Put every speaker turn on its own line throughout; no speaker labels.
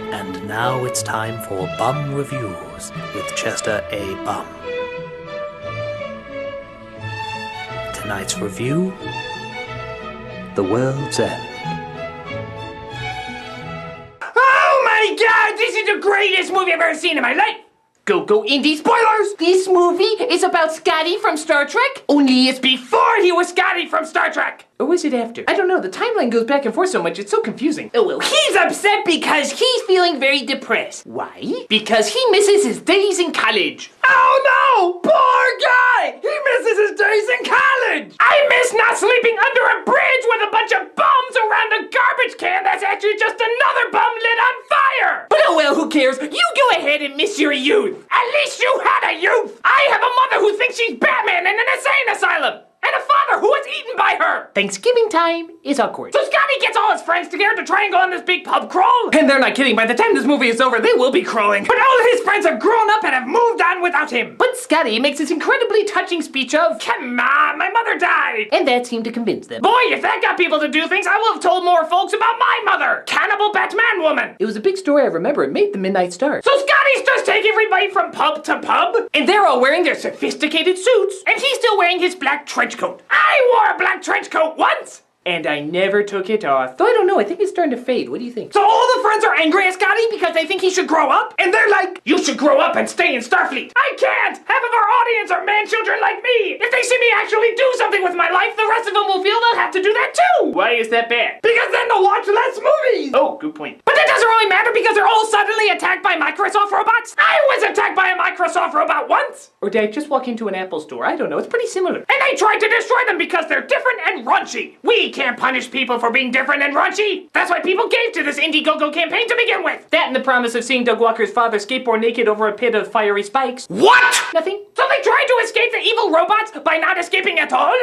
And now it's time for Bum Reviews with Chester A. Bum. Tonight's review, The World's End.
Oh my god, this is the greatest movie I've ever seen in my life! Go indie spoilers! This movie is about Scotty from Star Trek, only it's before he was Scotty from Star Trek! Or was it after? I don't know, the timeline goes back and forth so much, it's so confusing. Oh well, he's upset because he's feeling very depressed. Why? Because he misses his days in college. Oh no! Poor guy! He misses his days in college! I miss not sleeping under a bridge with a bunch of bums around a garbage can that's actually just another bum lit on fire! But oh well, who cares? You go ahead and miss your youth. At least you had a youth! I have a mother who thinks she's Batman in an insane asylum! And a father who was eaten by her! Thanksgiving time is awkward. So Scotty gets all his friends together to try and go on this big pub crawl. And they're not kidding, by the time this movie is over, they will be crawling. But all his friends have grown up and have moved on without him. But Scotty makes this incredibly touching speech of, "Come on, my mother died!" And that seemed to convince them. Boy, if that got people to do things, I will have told more folks about my mother! Cannibal Batman woman! It was a big story, I remember. It made the Midnight Star. So Scotty's just taking everybody from pub to pub, and they're all wearing their sophisticated suits, and he's still wearing his black trench coat. I wore a black trench coat once! And I never took it off. Though I don't know, I think it's starting to fade. What do you think? So all the friends are angry at Scotty because they think he should grow up? And they're like, "You should grow up and stay in Starfleet." I can't! Half of our audience are man-children like me! If they see me actually do something with my life, the rest of them will feel they'll have to do that too! Why is that bad? Because then they'll watch less movies! Oh, good point. But that doesn't really matter because they're all suddenly attacked by Microsoft robots! I was attacked by a Microsoft robot once! Or did I just walk into an Apple store? I don't know, it's pretty similar. And they tried to destroy them because they're different and raunchy! We can't punish people for being different and raunchy. That's why people gave to this Indiegogo campaign to begin with. That and the promise of seeing Doug Walker's father skateboard naked over a pit of fiery spikes. What? Nothing. So they tried to escape the evil robots by not escaping at all?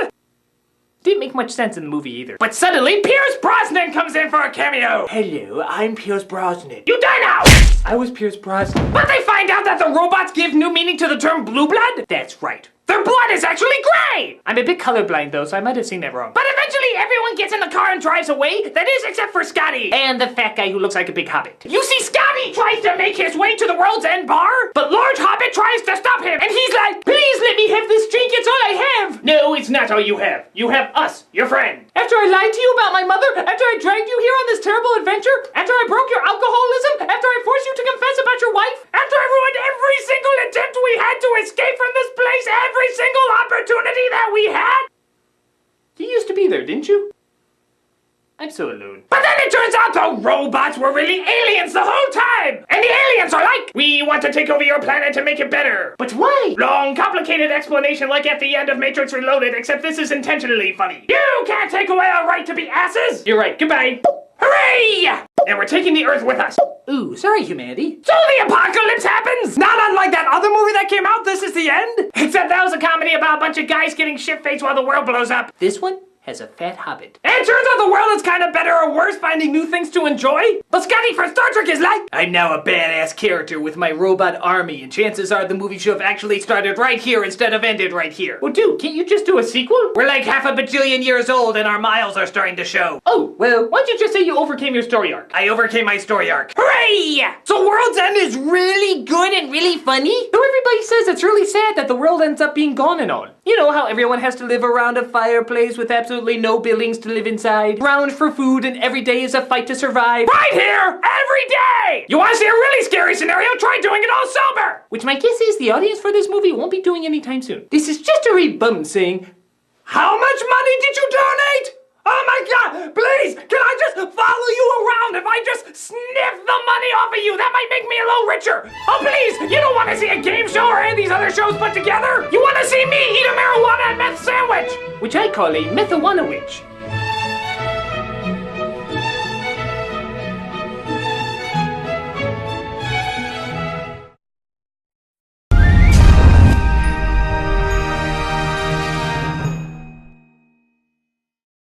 Didn't make much sense in the movie either. But suddenly, Pierce Brosnan comes in for a cameo. Hello, I'm Pierce Brosnan. You die now! I was Pierce Brosnan. But they find out that the robots give new meaning to the term blue blood? That's right. Their blood is actually gray! I'm a bit colorblind though, so I might have seen that wrong. But eventually everyone gets in the car and drives away, that is except for Scotty. And the fat guy who looks like a big hobbit. You see, Scotty tries to make his way to the World's End bar, but Large Hobbit tries to stop him, and he's like, "Please let me have this drink, it's all I have." No, it's not all you have. You have us, your friend. After I lied to you about my mother, after I dragged you here on this terrible adventure, after I broke your alcoholism, after I forced you to confess about your wife, after I ruined every single attempt we had to escape from this place, every single opportunity that we had? You used to be there, didn't you? I'm so alone. But then it turns out the robots were really aliens the whole time! And the aliens are like, "We want to take over your planet to make it better." But why? Long, complicated explanation like at the end of Matrix Reloaded, except this is intentionally funny. You can't take away our right to be asses! You're right, goodbye. Hooray! And we're taking the Earth with us. Ooh, sorry, humanity. So the apocalypse happens! Not unlike that other movie that came out, This Is the End? Except that was a comedy about a bunch of guys getting shit-faced while the world blows up. This one has a fat hobbit. And it turns out the world is kind of better or worse finding new things to enjoy. But Scotty from Star Trek is like, "I'm now a badass character with my robot army, and chances are the movie should have actually started right here instead of ended right here." Well, dude, can't you just do a sequel? We're like half a bajillion years old and our miles are starting to show. Oh, well, why don't you just say you overcame your story arc? I overcame my story arc. Hooray! So World's End is really good and really funny? Though everybody says it's really sad that the world ends up being gone and all. You know how everyone has to live around a fireplace with absolutely no buildings to live inside, round for food, and every day is a fight to survive. Right here, every day! You want to see a really scary scenario? Try doing it all sober! Which my guess is the audience for this movie won't be doing anytime soon. This is just a real bum saying, "How much money did you donate? Oh my god, please, can I just follow you around? If I just sniff the money off of you, that might make me a little richer. Oh please, you don't want to see a game show or any of these other shows put together? You want to see me eat a marijuana and meth sandwich, which I call a methawana-witch.